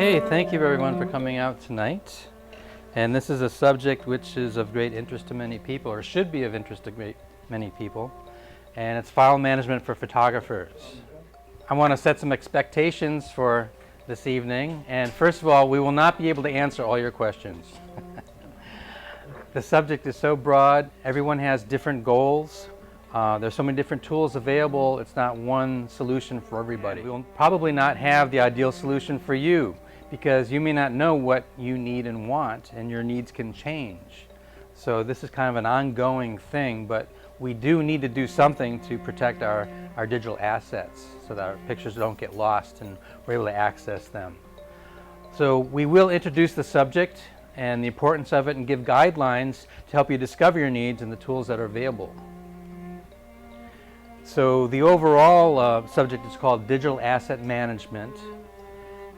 Okay, thank you everyone for coming out tonight. And this is a subject which is of great interest to many people, or should be of interest to many people, and it's file management for photographers. I want to set some expectations for this evening, and first of all, we will not be able to answer all your questions. The subject is so broad, everyone has different goals. There's so many different tools available, it's not one solution for everybody. We will probably not have the ideal solution for you because you may not know what you need and want, and your needs can change. So this is kind of an ongoing thing, but we do need to do something to protect our digital assets so that our pictures don't get lost and we're able to access them. So we will introduce the subject and the importance of it and give guidelines to help you discover your needs and the tools that are available. So the overall subject is called digital asset management,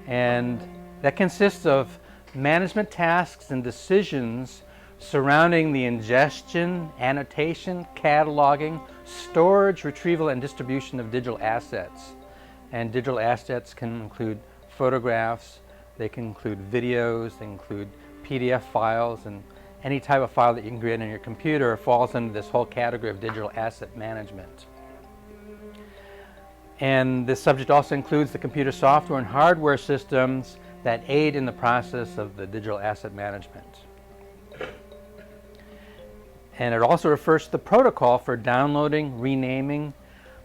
and that consists of management tasks and decisions surrounding the ingestion, annotation, cataloging, storage, retrieval, and distribution of digital assets. And digital assets can include photographs, they can include videos, they include PDF files, and any type of file that you can create on your computer falls into this whole category of digital asset management. And this subject also includes the computer software and hardware systems that aid in the process of the digital asset management. And it also refers to the protocol for downloading, renaming,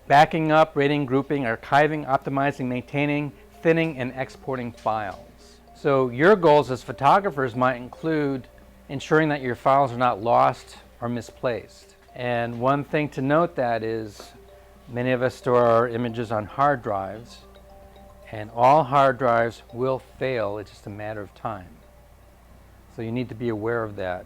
backing up, rating, grouping, archiving, optimizing, maintaining, thinning, and exporting files. So your goals as photographers might include ensuring that your files are not lost or misplaced. And one thing to note that is many of us store our images on hard drives, and all hard drives will fail. It's just a matter of time. So you need to be aware of that.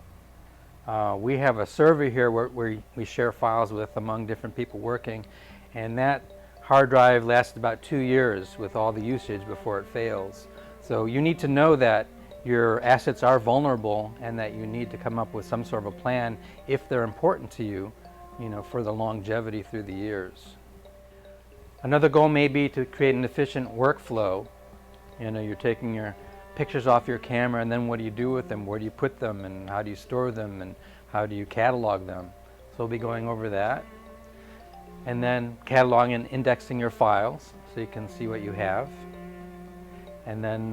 We have a server here where we share files with among different people working, and that hard drive lasts about 2 years with all the usage before it fails. So you need to know that your assets are vulnerable and that you need to come up with some sort of a plan if they're important to you, for the longevity through the years. Another goal may be to create an efficient workflow. You're taking your pictures off your camera, and then what do you do with them? Where do you put them, and how do you store them, and how do you catalog them? So we'll be going over that. And then cataloging and indexing your files so you can see what you have. And then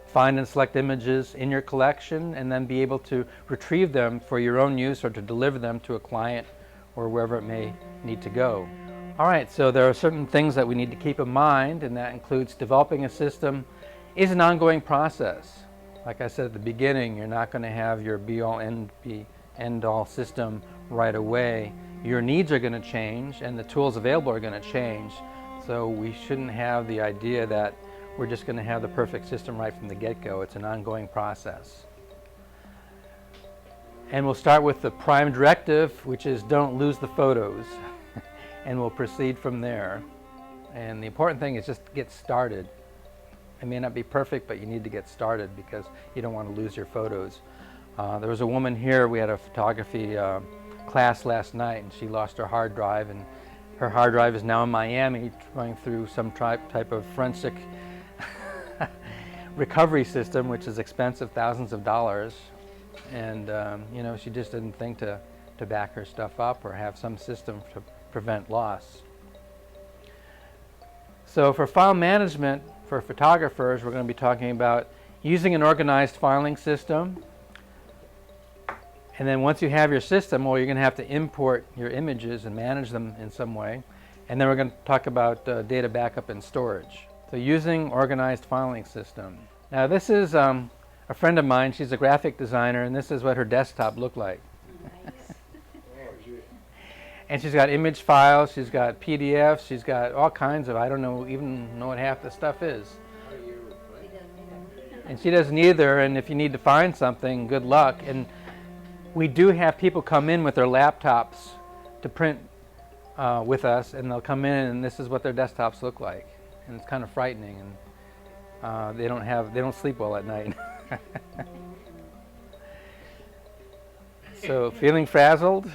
find and select images in your collection, and then be able to retrieve them for your own use or to deliver them to a client or wherever it may need to go. All right, so there are certain things that we need to keep in mind, and that includes developing a system is an ongoing process. Like I said at the beginning, you're not going to have your be-all end-all system right away. Your needs are going to change, and the tools available are going to change. So we shouldn't have the idea that we're just going to have the perfect system right from the get-go. It's an ongoing process. And we'll start with the prime directive, which is don't lose the photos. And we'll proceed from there. And the important thing is just get started. It may not be perfect, but you need to get started because you don't want to lose your photos. There was a woman here, we had a photography class last night, and she lost her hard drive, and her hard drive is now in Miami going through some type of forensic recovery system, which is expensive, thousands of dollars. And she just didn't think to back her stuff up or have some system to prevent loss. So for file management for photographers, we're going to be talking about using an organized filing system. And then once you have your system, you're going to have to import your images and manage them in some way. And then we're going to talk about data backup and storage. So using organized filing system. Now this is a friend of mine. She's a graphic designer, and this is what her desktop looked like. And she's got image files, she's got PDFs, she's got all kinds of, I don't even know what half the stuff is. And she doesn't either, and if you need to find something, good luck. And we do have people come in with their laptops to print with us, and they'll come in and this is what their desktops look like. And it's kind of frightening, and they don't sleep well at night. So feeling frazzled?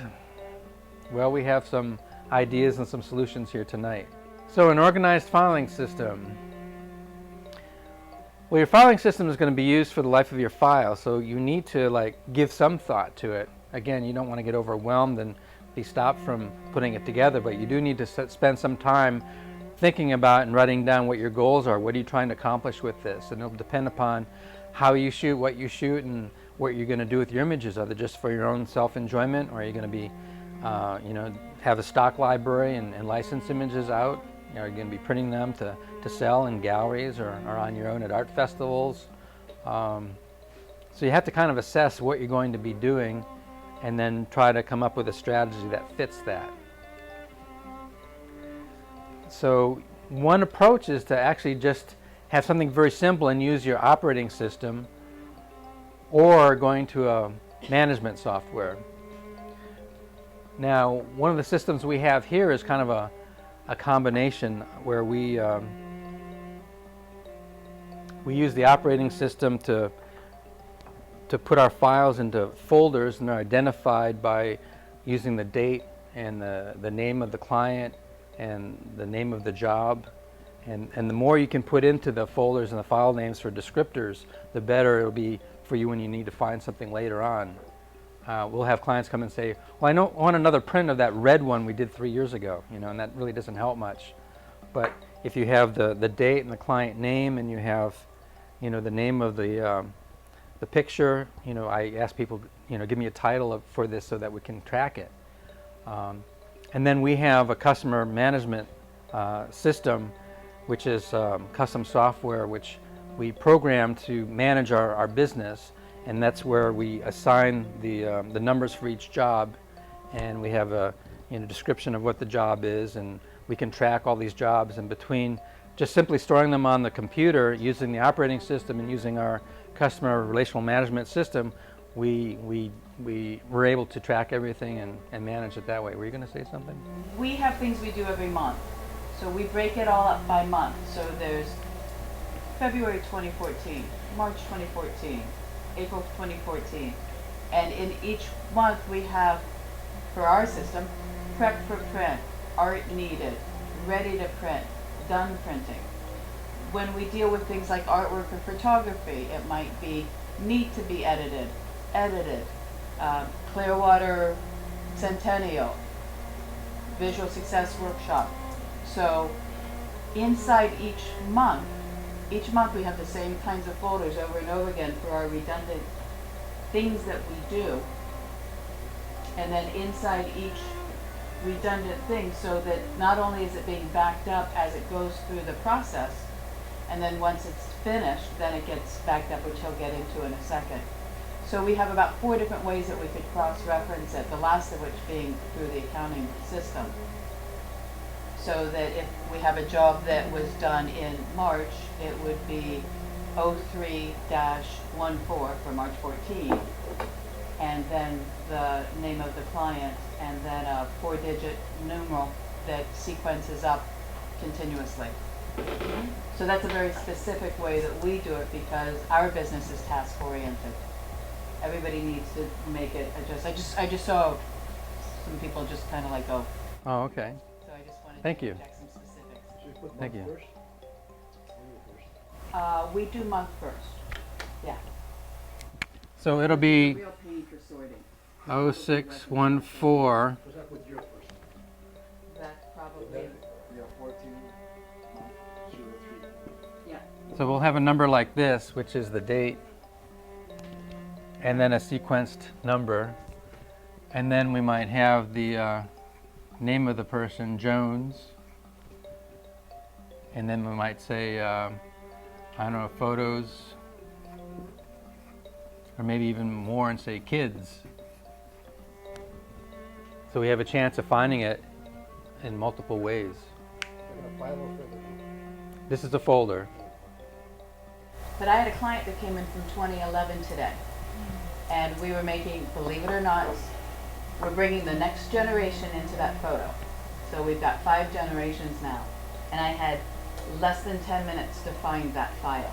Well, we have some ideas and some solutions here tonight. So an organized filing system. Well, your filing system is going to be used for the life of your file, so you need to give some thought to it. Again, you don't want to get overwhelmed and be stopped from putting it together, but you do need to spend some time thinking about and writing down what your goals are. What are you trying to accomplish with this? And it'll depend upon how you shoot, what you shoot, and what you're going to do with your images. Are they just for your own self-enjoyment, or are you going to be, have a stock library and license images out? Are you going to be printing them to sell in galleries or on your own at art festivals? So you have to kind of assess what you're going to be doing and then try to come up with a strategy that fits that. So one approach is to actually just have something very simple and use your operating system, or going to a management software. Now, one of the systems we have here is kind of a combination where we use the operating system to put our files into folders, and they're identified by using the date and the name of the client and the name of the job. And the more you can put into the folders and the file names for descriptors, the better it'll be for you when you need to find something later on. We'll have clients come and say, well, I want another print of that red one we did 3 years ago, and that really doesn't help much. But if you have the date and the client name, and you have, the name of the picture, I ask people, give me a title for this so that we can track it. And then we have a customer management system, which is custom software, which we program to manage our business. And that's where we assign the numbers for each job, and we have a description of what the job is, and we can track all these jobs. And between just simply storing them on the computer using the operating system and using our customer relational management system, we're able to track everything and manage it that way. Were you going to say something? We have things we do every month, so we break it all up by month. So there's February 2014, March 2014, April 2014, and in each month we have, for our system, prep for print, art needed, ready to print, done printing. When we deal with things like artwork or photography, it might be need to be edited, Clearwater Centennial, Visual Success Workshop. So inside each month we have the same kinds of folders over and over again for our redundant things that we do. And then inside each redundant thing, so that not only is it being backed up as it goes through the process, and then once it's finished, then it gets backed up, which he'll get into in a second. So we have about 4 different ways that we could cross-reference it, the last of which being through the accounting system. So that if we have a job that was done in March, it would be 03-14 for March 14, and then the name of the client, and then a 4-digit numeral that sequences up continuously. So that's a very specific way that we do it, because our business is task-oriented. Everybody needs to make it adjust. I just saw some people just kind of like go. Oh, okay. So I just wanted Thank to you. check some specifics. Should we put Thank month you. first? We do month first. Yeah. So it'll be Real pain for sorting. 0614. What's up with your first? That's probably, Yeah, 14, 03. yeah. So we'll have a number like this, which is the date, and then a sequenced number, and then we might have the name of the person, Jones, and then we might say, I don't know, photos, or maybe even more, and say kids. So we have a chance of finding it in multiple ways. We're gonna file over the This is a folder. But I had a client that came in from 2011 today, and we were making, believe it or not, we're bringing the next generation into that photo. So we've got 5 generations now, and I had less than 10 minutes to find that file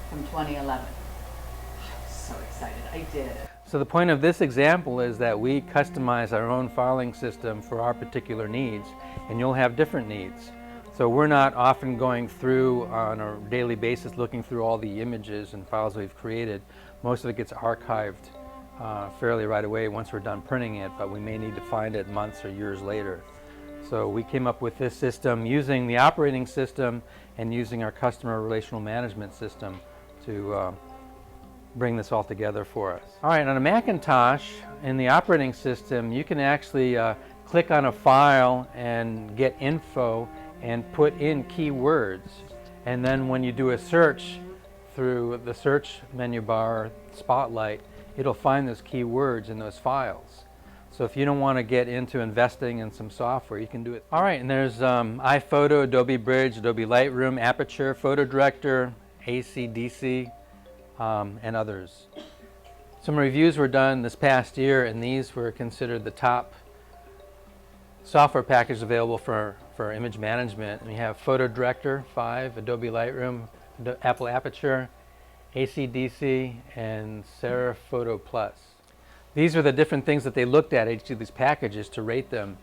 from 2011. I was so excited, I did. So the point of this example is that we customize our own filing system for our particular needs, and you'll have different needs. So we're not often going through on a daily basis looking through all the images and files we've created. Most of it gets archived fairly right away once we're done printing it, but we may need to find it months or years later. So we came up with this system using the operating system and using our customer relational management system to bring this all together for us. All right, on a Macintosh, in the operating system, you can actually click on a file and get info and put in keywords. And then when you do a search through the search menu bar, Spotlight, it'll find those keywords in those files. So if you don't want to get into investing in some software, you can do it. All right, and there's iPhoto, Adobe Bridge, Adobe Lightroom, Aperture, Photo Director, AC/DC, and others. Some reviews were done this past year, and these were considered the top software package available for image management. And we have Photo Director 5, Adobe Lightroom, Apple Aperture, AC/DC, and Serif Photo Plus. These are the different things that they looked at each of these packages to rate them.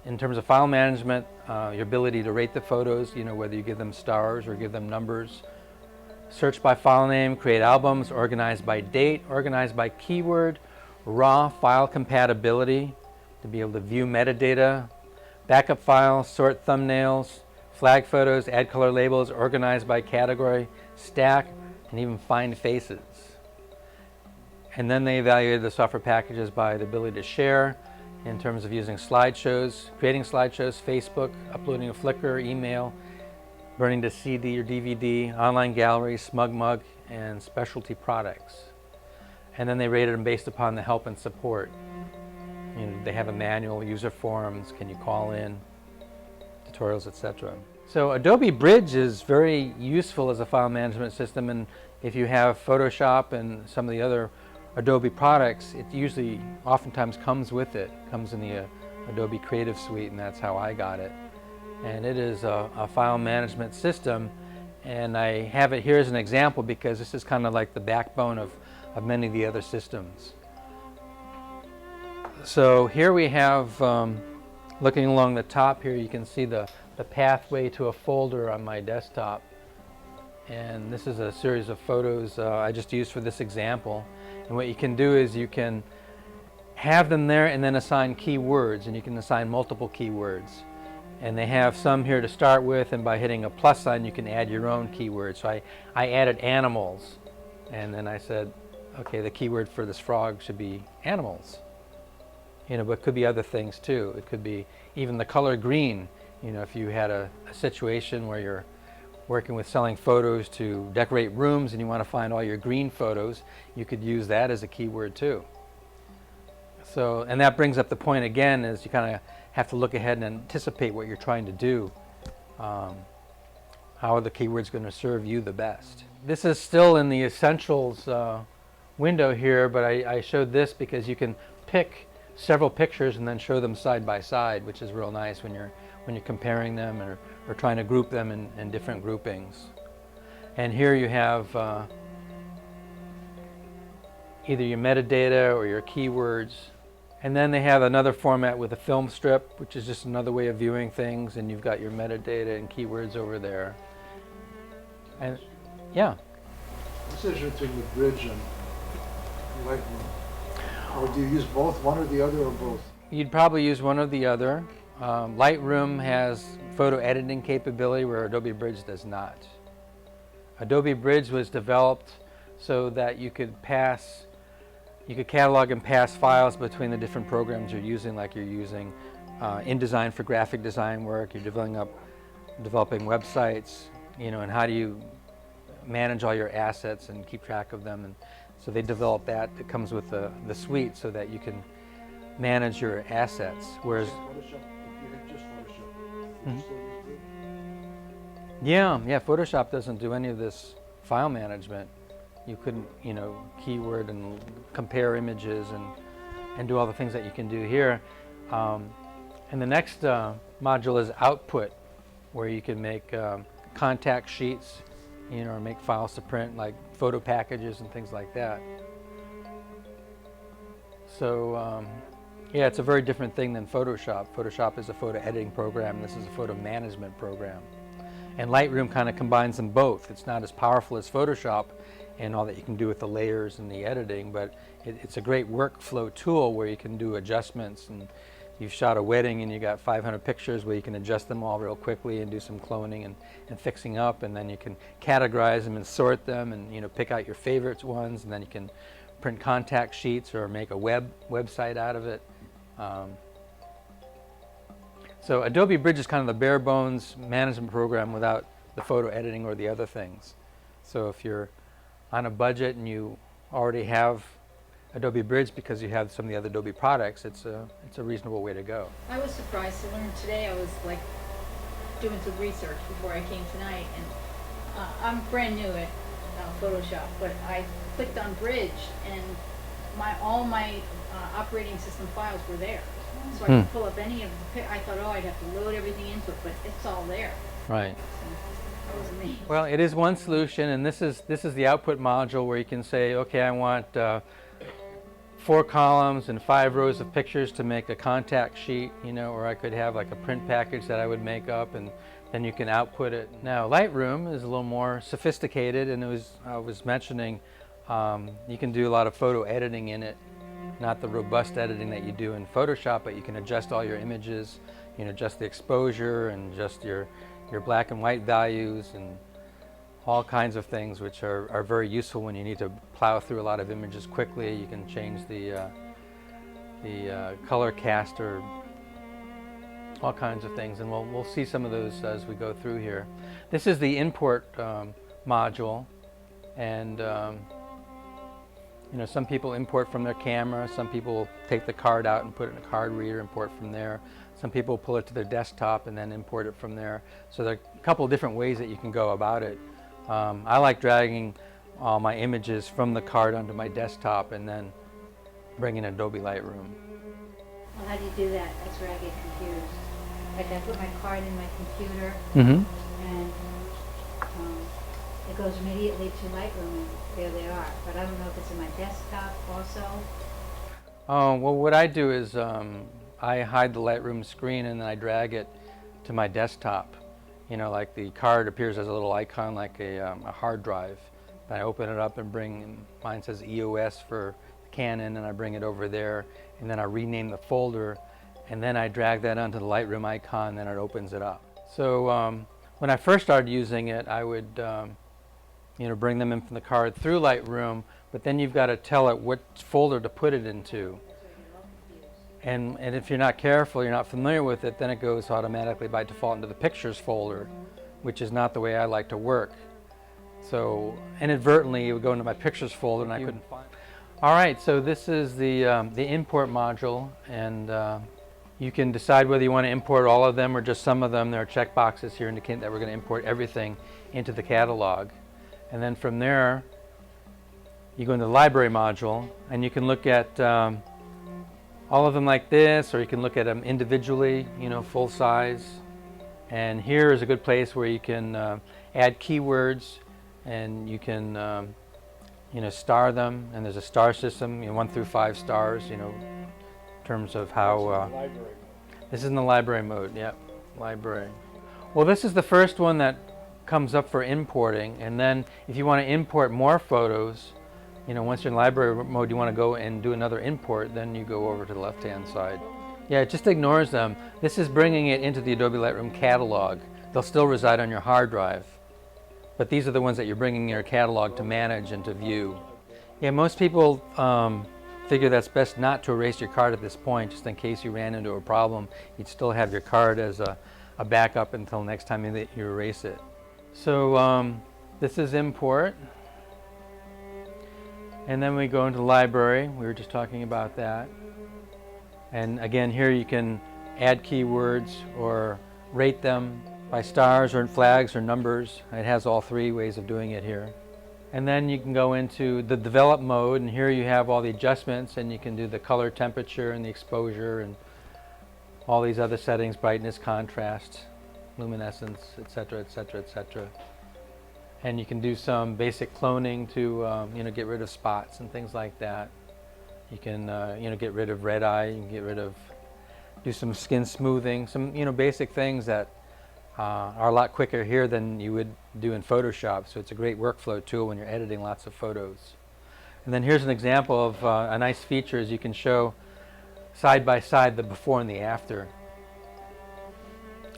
In terms of file management, your ability to rate the photos, whether you give them stars or give them numbers. Search by file name, create albums, organized by date, organized by keyword, raw file compatibility, to be able to view metadata, backup files, sort thumbnails, flag photos, add color labels, organized by category, stack, and even find faces. And then they evaluated the software packages by the ability to share in terms of using slideshows, creating slideshows, Facebook, uploading a Flickr, email, burning to CD or DVD, online gallery, SmugMug, and specialty products. And then they rated them based upon the help and support. They have a manual, user forums, can you call in, tutorials, etc. So Adobe Bridge is very useful as a file management system, and if you have Photoshop and some of the other Adobe products, it usually oftentimes comes with it, comes in the Adobe Creative Suite, and that's how I got it. And it is a file management system, and I have it here as an example because this is kind of like the backbone of many of the other systems. So here we have, looking along the top here, you can see the pathway to a folder on my desktop. And this is a series of photos I just used for this example. And what you can do is you can have them there and then assign keywords, and you can assign multiple keywords. And they have some here to start with, and by hitting a plus sign you can add your own keywords. So I added animals, and then I said, okay, the keyword for this frog should be animals. But it could be other things too. It could be even the color green. If you had a situation where you're working with selling photos to decorate rooms and you want to find all your green photos, you could use that as a keyword too. So, and that brings up the point again, is you kind of have to look ahead and anticipate what you're trying to do. How are the keywords going to serve you the best? This is still in the Essentials window here, but I showed this because you can pick several pictures and then show them side by side, which is real nice when you're comparing them or trying to group them in different groupings. And here you have either your metadata or your keywords. And then they have another format with a film strip, which is just another way of viewing things, and you've got your metadata and keywords over there. And yeah. What's the difference between the Bridge and Lightroom? Or do you use both, one or the other, or both? You'd probably use one or the other. Lightroom has photo editing capability where Adobe Bridge does not. Adobe Bridge was developed so that you could catalog and pass files between the different programs you're using, like you're using InDesign for graphic design work, you're developing websites, and how do you manage all your assets and keep track of them. And so they developed that. It comes with the suite so that you can manage your assets. Whereas Photoshop, if you had just Photoshop, would you still use Bridge? yeah, Photoshop doesn't do any of this file management. You couldn't, keyword and compare images and do all the things that you can do here. And the next module is Output, where you can make contact sheets, or make files to print, like photo packages and things like that. So Yeah, it's a very different thing than Photoshop. Photoshop is a photo editing program. This is a photo management program. And Lightroom kind of combines them both. It's not as powerful as Photoshop and all that you can do with the layers and the editing, but it's a great workflow tool where you can do adjustments. And you've shot a wedding and you got 500 pictures where you can adjust them all real quickly and do some cloning and fixing up, and then you can categorize them and sort them and, you know, pick out your favorites ones, and then you can print contact sheets or make a website out of it. So Adobe Bridge is kind of the bare bones management program without the photo editing or the other things. So if you're on a budget and you already have Adobe Bridge because you have some of the other Adobe products, it's a reasonable way to go. I was surprised to learn today. I was like doing some research before I came tonight, and I'm brand new at Photoshop, but I clicked on Bridge and all my operating system files were there. So I could pull up any of the, I thought, oh, I'd have to load everything into it, but it's all there. Right. So I was amazed. Well, it is one solution, and this is the output module where you can say, okay, I want 4 columns and 5 rows of pictures to make a contact sheet, you know, or I could have like a print package that I would make up, and then you can output it. Now, Lightroom is a little more sophisticated, and I was mentioning you can do a lot of photo editing in it. Not the robust editing that you do in Photoshop, but you can adjust all your images, you know, adjust the exposure and adjust your black and white values and all kinds of things, which are very useful when you need to plow through a lot of images quickly. You can change the color cast or all kinds of things, and we'll see some of those as we go through here. This is the import module, and you know, some people import from their camera, some people take the card out and put it in a card reader, import from there. Some people pull it to their desktop and then import it from there. So there are a couple of different ways that you can go about it. I like dragging all my images from the card onto my desktop and then bringing Adobe Lightroom. Well, how do you do that? That's where I get confused. Like I put my card in my computer, Mm-hmm. and it goes immediately to Lightroom, and there they are. But I don't know if it's in my desktop also. Well, what I do is I hide the Lightroom screen and then I drag it to my desktop. You know, like the card appears as a little icon like a hard drive. Then I open it up and mine says EOS for Canon, and I bring it over there, and then I rename the folder, and then I drag that onto the Lightroom icon, and it opens it up. So when I first started using it, I would you know, bring them in from the card through Lightroom, but then you've got to tell it what folder to put it into. And if you're not careful, you're not familiar with it, then it goes automatically by default into the pictures folder, which is not the way I like to work. So inadvertently it would go into my pictures folder and I couldn't find it. All right, so this is the import module, and you can decide whether you want to import all of them or just some of them. There are check boxes here indicating that we're going to import everything into the catalog. And then from there, you go into the library module, and you can look at all of them like this, or you can look at them individually, you know, full size. And here is a good place where you can add keywords, and you can you know, star them. And there's a star system, you know, 1 through 5 stars, you know, in terms of how. This is in the library mode. Yep, library. Well, this is the first one that comes up for importing, and then if you want to import more photos, you know, once you're in library mode, you want to go and do another import, then you go over to the left-hand side. Yeah, it just ignores them. This is bringing it into the Adobe Lightroom catalog. They'll still reside on your hard drive, but these are the ones that you're bringing in your catalog to manage and to view. Yeah, most people figure that's best not to erase your card at this point, just in case you ran into a problem. You'd still have your card as a backup until next time you erase it. So this is import, and then we go into library. We were just talking about that. And again, here you can add keywords or rate them by stars or flags or numbers. It has all 3 ways of doing it here. And then you can go into the develop mode, and here you have all the adjustments, and you can do the color, temperature, and the exposure, and all these other settings, brightness, contrast, luminescence, etc., etc., etc. And you can do some basic cloning to you know, get rid of spots and things like that. You can get rid of red eye, you can get rid of, do some skin smoothing, some basic things that are a lot quicker here than you would do in Photoshop. So it's a great workflow tool when you're editing lots of photos. And then here's an example of a nice feature is you can show side by side the before and the after.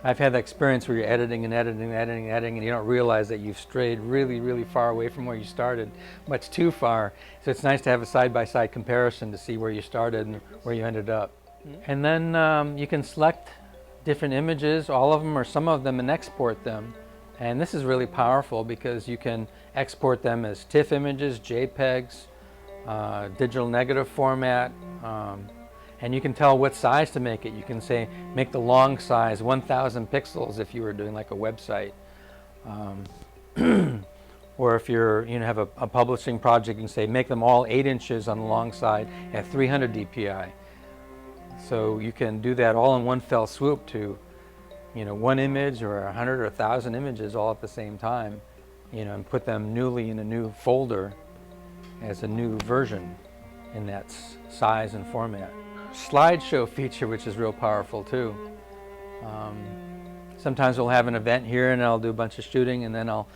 I've had that experience where you're editing and editing and editing and editing, and you don't realize that you've strayed really, really far away from where you started, much too far. So it's nice to have a side-by-side comparison to see where you started and where you ended up. And then you can select different images, all of them or some of them, and export them. And this is really powerful because you can export them as TIFF images, JPEGs, digital negative format, and you can tell what size to make it. You can say, make the long size 1,000 pixels if you were doing like a website. Or if you're, have a publishing project, you can say, make them all 8 inches on the long side at 300 dpi. So you can do that all in one fell swoop to, one image or 100 or 1,000 images all at the same time, and put them newly in a new folder as a new version in that size and format. Slideshow feature, which is real powerful too. Sometimes we'll have an event here and I'll do a bunch of shooting, and then I'll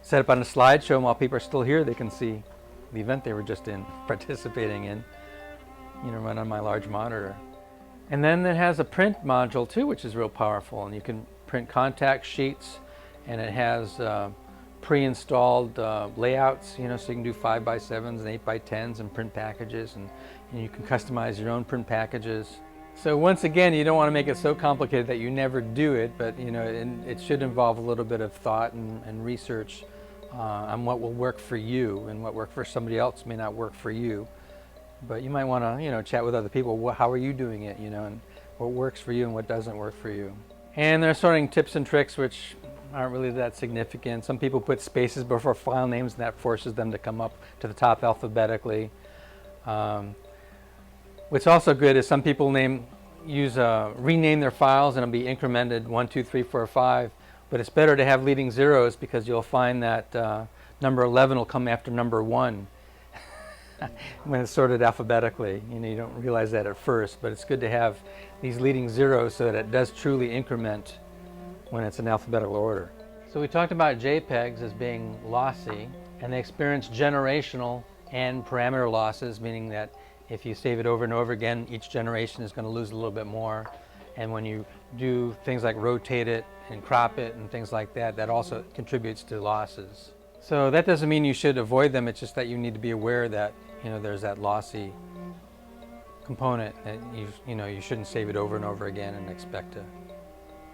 set up on a slideshow, and while people are still here they can see the event they were just participating in, run on my large monitor. And then it has a print module too, which is real powerful, and you can print contact sheets, and it has pre-installed layouts, so you can do 5x7s and 8x10s and print packages, and you can customize your own print packages. So once again, you don't want to make it so complicated that you never do it, but it should involve a little bit of thought and research on what will work for you, and what worked for somebody else may not work for you. But you might want to chat with other people. How are you doing it, and what works for you and what doesn't work for you. And there are sorting tips and tricks which aren't really that significant. Some people put spaces before file names, and that forces them to come up to the top alphabetically. What's also good is some people rename their files, and it'll be incremented 1, 2, 3, 4, 5. But it's better to have leading zeros, because you'll find that number 11 will come after number 1 when it's sorted alphabetically. You don't realize that at first, but it's good to have these leading zeros so that it does truly increment when it's in alphabetical order. So we talked about JPEGs as being lossy, and they experience generational and parameter losses, meaning that if you save it over and over again, each generation is going to lose a little bit more. And when you do things like rotate it and crop it and things like that, that also contributes to losses. So that doesn't mean you should avoid them, it's just that you need to be aware that there's that lossy component, that you shouldn't save it over and over again and expect to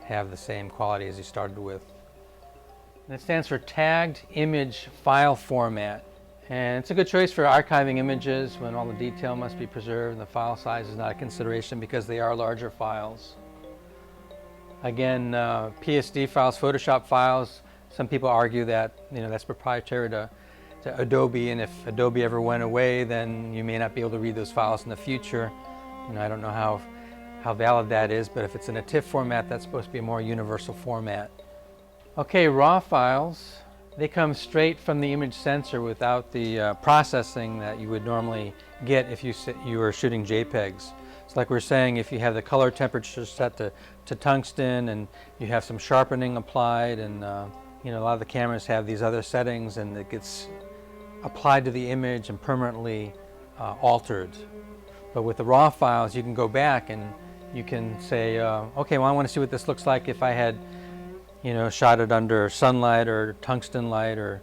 have the same quality as you started with. And it stands for Tagged Image File Format. And it's a good choice for archiving images when all the detail must be preserved and the file size is not a consideration, because they are larger files. Again, PSD files, Photoshop files, some people argue that that's proprietary to Adobe, and if Adobe ever went away, then you may not be able to read those files in the future. I don't know how valid that is, but if it's in a TIFF format, that's supposed to be a more universal format. Okay, RAW files. They come straight from the image sensor without the processing that you would normally get if you were shooting JPEGs. It's like we're saying, if you have the color temperature set to tungsten, and you have some sharpening applied, and a lot of the cameras have these other settings, and it gets applied to the image and permanently altered. But with the RAW files, you can go back and you can say, okay, well, I want to see what this looks like if I had shot it under sunlight or tungsten light or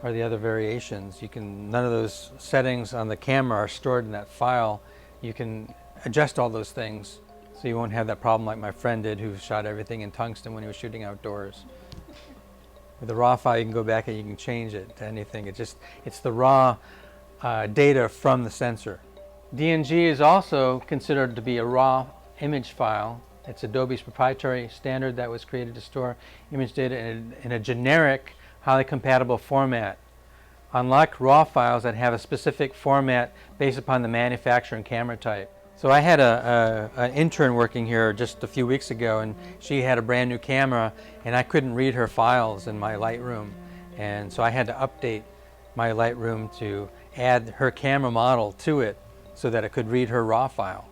the other variations. None of those settings on the camera are stored in that file. You can adjust all those things, so you won't have that problem like my friend did, who shot everything in tungsten when he was shooting outdoors. With the RAW file, you can go back and you can change it to anything. It's the raw data from the sensor. DNG is also considered to be a raw image file. It's Adobe's proprietary standard that was created to store image data in a generic, highly compatible format. Unlike RAW files that have a specific format based upon the manufacturer and camera type. So I had an intern working here just a few weeks ago, and she had a brand new camera, and I couldn't read her files in my Lightroom. And so I had to update my Lightroom to add her camera model to it so that it could read her RAW file.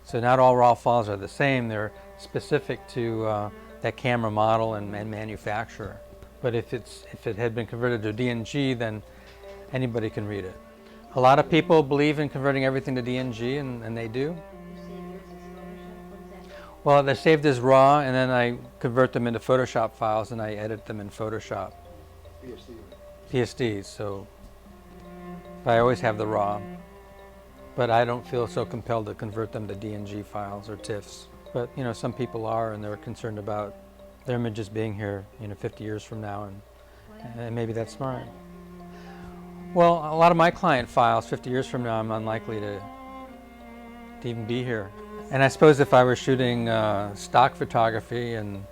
So not all RAW files are the same. They're specific to that camera model and manufacturer. But if it had been converted to DNG, then anybody can read it. A lot of people believe in converting everything to DNG, and they do. Well, they're saved as RAW, and then I convert them into Photoshop files, and I edit them in Photoshop. PSDs, so I always have the RAW. But I don't feel so compelled to convert them to DNG files or TIFFs. But, you know, some people are, and they're concerned about their images being here, 50 years from now, and maybe that's smart. Well, a lot of my client files, 50 years from now, I'm unlikely to even be here. And I suppose if I were shooting stock photography and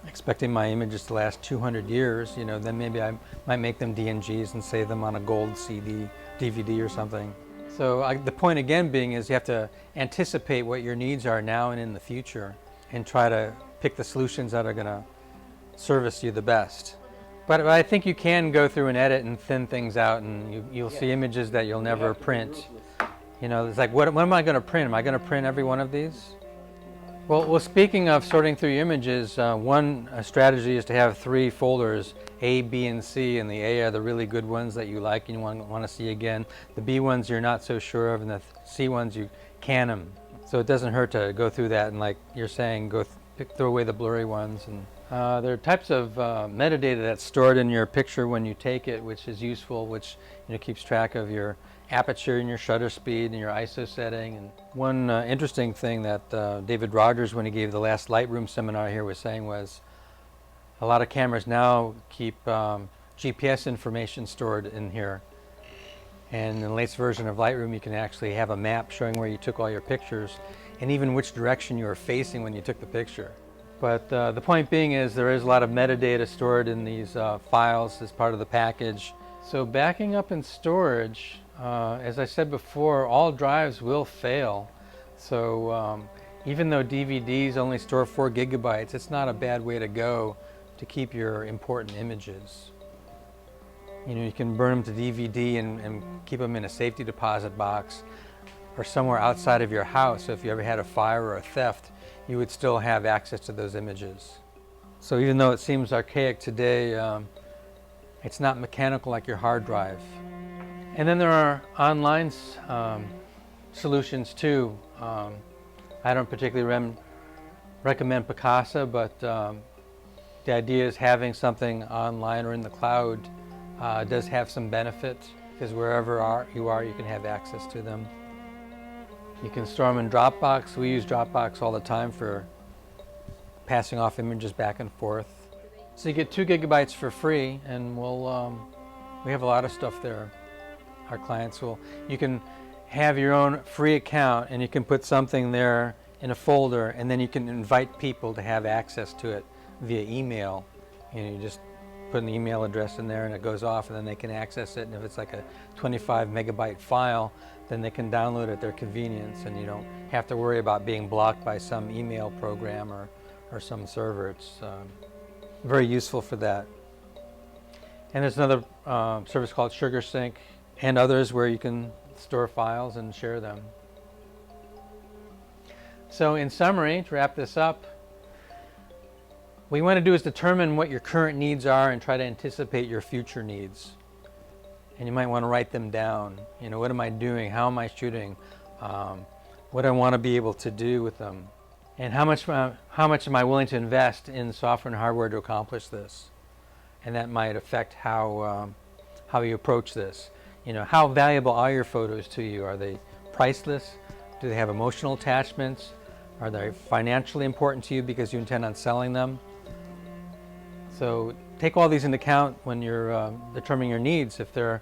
expecting my images to last 200 years, then maybe I might make them DNGs and save them on a gold CD, DVD or something. So the point again being is you have to anticipate what your needs are now and in the future and try to pick the solutions that are going to service you the best. But I think you can go through and edit and thin things out, and you'll see images that you'll never print. It's like, what am I going to print? Am I going to print every one of these? Well, speaking of sorting through your images, one strategy is to have 3 folders, A, B, and C, and the A are the really good ones that you like and you want to see again. The B ones you're not so sure of, and the C ones you can them. So it doesn't hurt to go through that and, like you're saying, throw away the blurry ones. And there are types of metadata that's stored in your picture when you take it, which is useful, which keeps track of your aperture and your shutter speed and your ISO setting. And one interesting thing that David Rogers, when he gave the last Lightroom seminar here, was saying was a lot of cameras now keep GPS information stored in here. And in the latest version of Lightroom, you can actually have a map showing where you took all your pictures and even which direction you were facing when you took the picture. But the point being is there is a lot of metadata stored in these files as part of the package. So backing up in storage, as I said before, all drives will fail. So even though DVDs only store 4 gigabytes, it's not a bad way to go to keep your important images. You can burn them to DVD and keep them in a safety deposit box or somewhere outside of your house. So if you ever had a fire or a theft, you would still have access to those images. So even though it seems archaic today, it's not mechanical like your hard drive. And then there are online solutions too. I don't particularly recommend Picasa, but the idea is having something online or in the cloud does have some benefit, because wherever you are, you can have access to them. You can store them in Dropbox. We use Dropbox all the time for passing off images back and forth. So you get 2 gigabytes for free, and we have a lot of stuff there. Our clients you can have your own free account, and you can put something there in a folder, and then you can invite people to have access to it via email. You just put an email address in there and it goes off, and then they can access it. And if it's like a 25 megabyte file, then they can download it at their convenience, and you don't have to worry about being blocked by some email program or some server. It's very useful for that. And there's another service called SugarSync and others where you can store files and share them. So in summary, to wrap this up, what you want to do is determine what your current needs are and try to anticipate your future needs. And you might want to write them down. What am I doing? How am I shooting? What do I want to be able to do with them? And how much am I willing to invest in software and hardware to accomplish this? And that might affect how you approach this. How valuable are your photos to you? Are they priceless? Do they have emotional attachments? Are they financially important to you because you intend on selling them? So take all these into account when you're determining your needs. If they're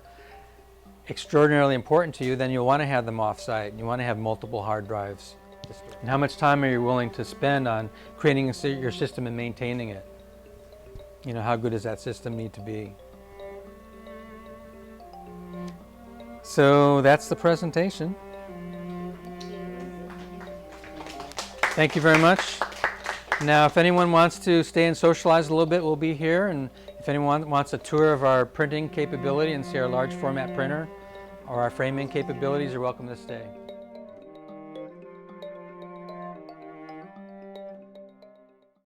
extraordinarily important to you, then you'll want to have them off-site. You want to have multiple hard drives. And how much time are you willing to spend on creating your system and maintaining it? How good does that system need to be? So that's the presentation. Thank you very much. Now, if anyone wants to stay and socialize a little bit, we'll be here. And if anyone wants a tour of our printing capability and see our large format printer or our framing capabilities, you're welcome to stay.